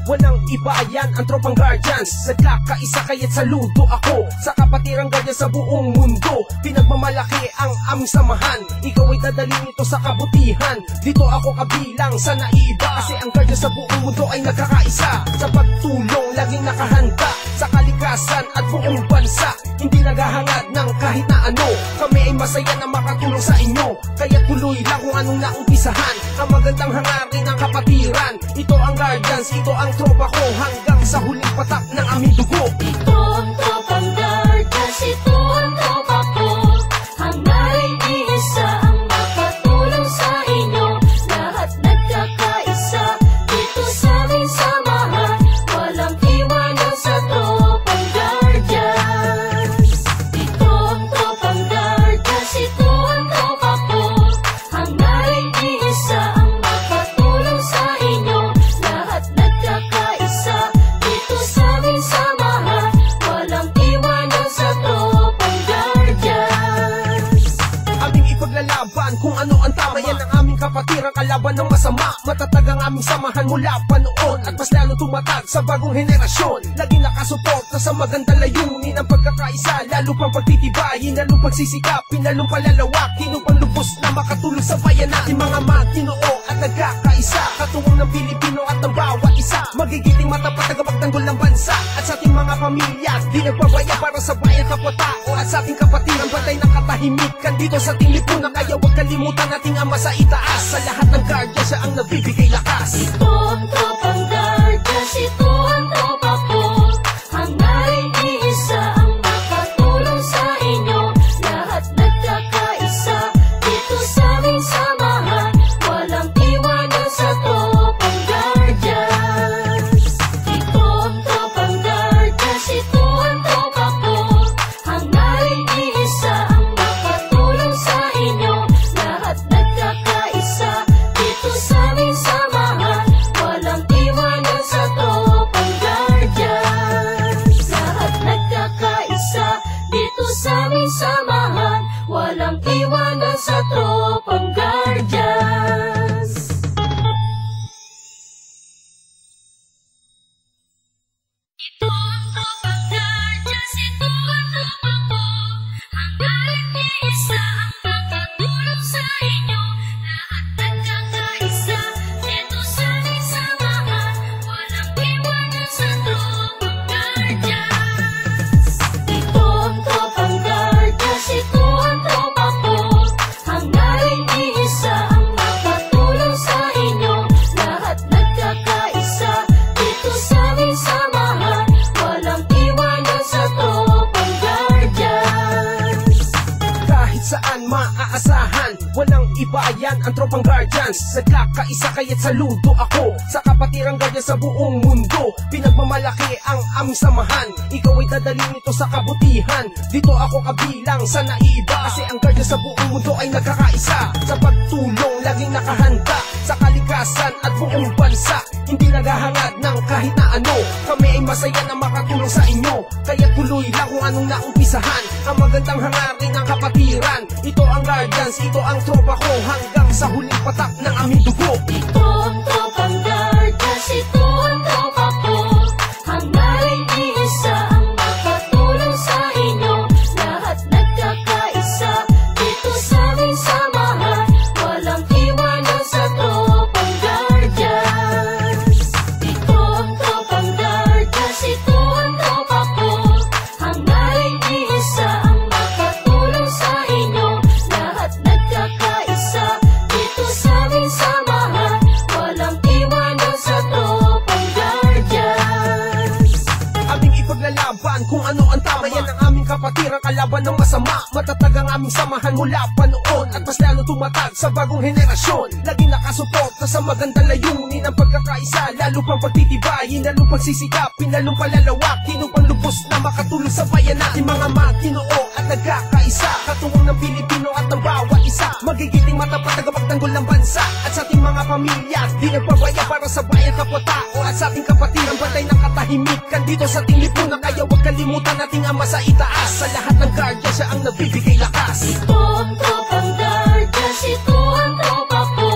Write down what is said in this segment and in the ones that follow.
Walang iba, ayan ang tropang Guardians. Nagkakaisa kaya't saludo ako sa kapatirang Guardian sa buong mundo. Pinagmamalaki ang aming samahan, ikaw ay dadalhin ito sa kabutihan. Dito ako kabilang sa naiiba, kasi ang Guardian sa buong mundo ay nagkakaisa. Sa pagtulong, laging nakahanda sa kalikasan at buong bansa. Hindi naghahangad ng kahit na ano, kami ay masaya na makatulong sa inyo. Kaya tuloy lang kung anong naumpisahan, ang magandang hangarin ng kapatiran. Ito ang Guardians, ito ang tropa ko, hanggang sa huling patak ng aming dugo. Ito ang tropang Guardians, ito ang tropa ko. Hangarin iisa ang makatulong sa inyo. Lahat nagkakaisa dito sa aming samahan. Walang iwanan sa tropang Guardians. Ito ang tropang Guardians, ito ang tropa ko. Hangarin iisa ang makatulong sa inyo. Lahat nagkakaisa dito sa aming samahan. Walang iwanan sa tropang Guardians. Aming ipaglalaban kung ano ang tama, yan ang aming kapatirang kalaban ng masama. Matatag ang aming samahan mula pa noon, at mas lalo tumatag sa bagong henerasyon. Laging nakasuporta sa magandang layunin ang pagkakaisa, lalo pang pagtitibayin, lalong pagsisikapin, lalong palalawakin upang lubos na makatulong sa bayan natin. Mga matinoo at nagkakaisa, katuwang ng Pilipino at ng bawat isa. Magigiting matapat na kapagtanggol ng bansa, at sa ating mga pamilya di nagpabaya para sa bayan kapwa-tao. At sa ating kapatiran batay ng katahimikan dito sa ating lipunan. Kaya huwag kalimutan ating ama sa itaas, sa lahat ng Guardian siya ang nagbibigay lakas. Ito ang tropang Guardians, ito ang tropa ko. Hangarin iisa ang makatulong sa inyo. Lahat nagkakaisa dito sa aming samahan. Walang iwanan sa tropang Guardians. Ito ang tropang Guardians, ito ang tropa ko. Hangarin iisa ang makatulong sa inyo. Lahat nagkakaisa dito sa aming samahan. Walang iwanan sa tropang Guardians. Lahat nagkakaisa dito sa aming samahan. Walang iwanan sa tropang Guardians. Ito ang tropang Guardians, ito ang tropa ko. Hangarin iisa ang makatulong sa inyo. Lahat nagkakaisa dito sa aming samahan. Walang iwanan sa tropang Guardians. Ito ang tropang Guardians, ito ang tropa ko. Hangarin iisa ang makatulong sa inyo. Lahat nagkakaisa dito sa aming samahan. Walang iwanan sa tropang Guardians. Kahit saan maaasahan, walang iba, ayan ang tropang Guardians. Nagkakaisa kaya't saludo ako sa kapatirang Guardian sa buong mundo. Pinagmamalaki ang aming samahan, ikaw ay dadalhin ito sa kabutihan. Dito ako kabilang sa naiiba, kasi ang Guardian sa buong mundo ay nagkakaisa. Sa pagtulong, laging nakahanda sa kalikasan at buong bansa. Hindi naghahangad ng kahit na ano, kami ay masaya na makatulong sa inyo. Kaya tuloy lang kung anong naumpisahan, ang magandang hangarin ng kapatiran. Ito ang Guardians, ito ang tropa ko, hanggang sa huling patak ng aming dugo. Ito ang tropang Guardians, ito ang tropa ko. Hangarin iisa ang makatulong sa inyo. Lahat nagkakaisa dito sa aming samahan. Walang iwanan sa tropang Guardians. Ito ang tropang Guardians, ito ang tropa ko. Hangarin iisa ang makatulong sa inyo. Lahat nagkakaisa dito sa aming samahan. Walang iwanan sa tropang Guardians. Aming ipaglalaban kung ano ang tama, yan ang aming kapatirang kalaban ng masama. Matatag ang aming samahan mula pa noon at mas lalo tumatag sa bagong henerasyon. Laging nakasuporta sa magandang layunin ng pagkakaisa, lalo pang pagtitibayin, lalong pagsisikapin, lalong palalawakin upang lubos na makatulong sa bayan natin. Mga maginoo at nagkakaisa, katuwang ng Pilipino at ng bawat isa, magigiting matapat tagapagtanggol ng bansa at sa ating mga pamilya. Di nagpabaya para sa bayan kapwa-tao at sa ating kapatiran, bantay ng katahimikan dito sa ating lipunan. Kaya huwag kalimutan nating ama sa itaas, sa lahat ng guardia siya ang nagbibigay lakas. Ito ang tropang Guardians, ito ang tropa ko.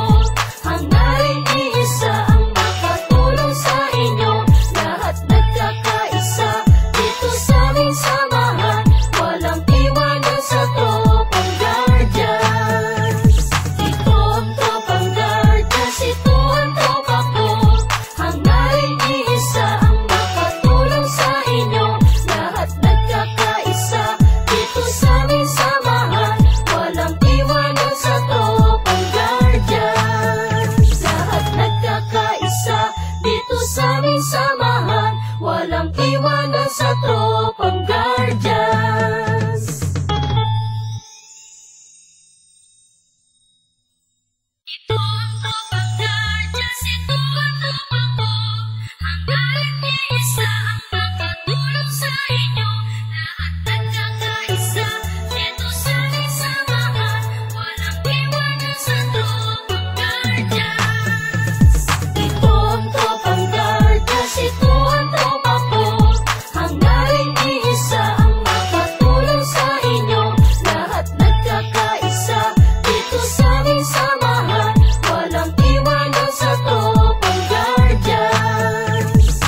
Hangarin iisa ang makatulong sa inyo. Lahat nagkakaisa dito sa aming samahan. Walang iwanan sa tropang Guardians. Ito ang tropang Guardians, ito ang tropa ko. Hangarin iisa ang makatulong sa inyo. Lahat nagkakaisa dito sa aming samahan. Walang iwanan sa tropang Guardians. Lahat nagkakaisa dito sa aming samahan. Walang iwanan sa tropang Guardians. Ito ang tropang Guardians, ito ang tropa ko. Hangarin iisa ang makatulong sa inyo. Lahat nagkakaisa dito sa aming samahan. Walang iwanan sa tropang Guardians. Ito ang tropang Guardians, ito ang tropa ko. Hangarin iisa ang makatulong sa inyo. Lahat nagkakaisa dito sa aming samahan. Walang iwanan sa tropang Guardians.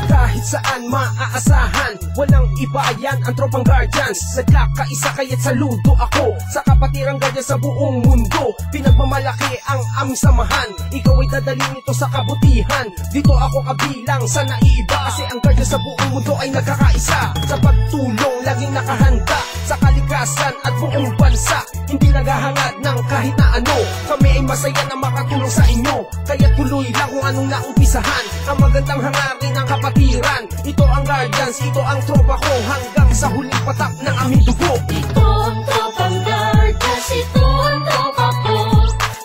Kahit saan maaasahan, walang iba yan ang tropang Guardians. Nagkakaisa kaya't saludo ako sa kapatirang Guardians sa buong mundo. Pinagmamalaki ang aming samahan, ikaw ay dadalhin ito sa kabutihan. Dito ako kabilang sa naiiba, kasi ang Guardians sa buong mundo ay nagkakaisa. Sa pagtulong laging nakahanda sa kalikasan at buong bansa, hindi naghahangad ng kahit na ano. Kami ay masaya na makatulong sa inyo, kaya tuloy lang kung anong naumpisahan. Ang magandang hangarin ng kapatiran, ito ang Guardians, ito ang tropa ko, hanggang sa huling patak ng aming dugo. Ito ang tropang Guardians, ito ang tropa ko.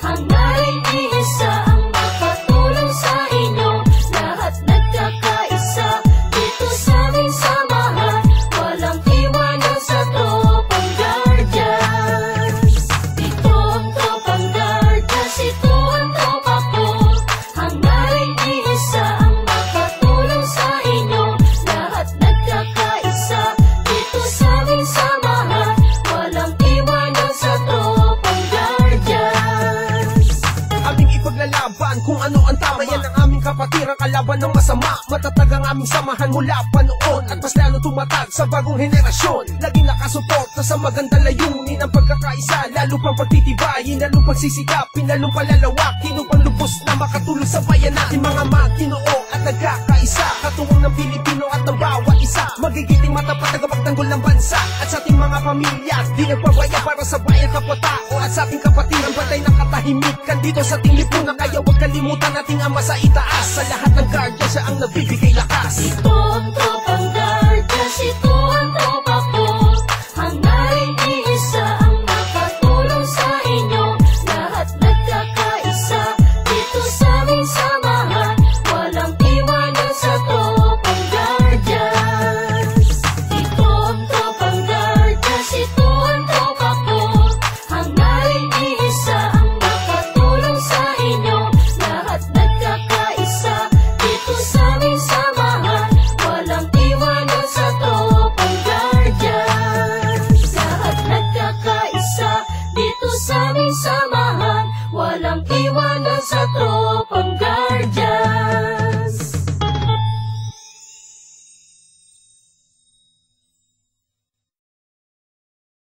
Hangarin iisa ang makatulong sa inyo. Lahat nagkakaisa dito sa aming samahan. Walang iwanan sa tropang Guardians. Ito ang tropang Guardians, ito ang tropa ko. Hangarin iisa ang makatulong sa inyo. Lahat nagkakaisa dito sa aming samahan. Walang iwanan sa tropang Guardians. Aming ipaglalaban kung ano ang tama, yan ang aming kapatiran, kalaban ng masama. Matatag ang aming samahan mula pa noon at mas lalo tumatag sa bagong henerasyon. Laging nakasuporta sa magandang layunin ng pagkakaisa, lalo pang pagtitibayin, lalong pagsisikapin, lalong palalawakin upang lubos na makatulong sa bayan natin. Mga maginoo at nagkakaisa, katuwang ng Pilipino at ng bawat isa, magigiting matapat tagapagtanggol ng bansa at sa ating mga pamilya. Di nagpabaya para sa bayan kapwa-tao at sa ating kapatiran, bantay ng katahimikan dito sa ating lipunan. Kaya huwag kalimutan nating ama sa itaas, sa lahat ng guardia siya ang nagbibigay lakas. Ito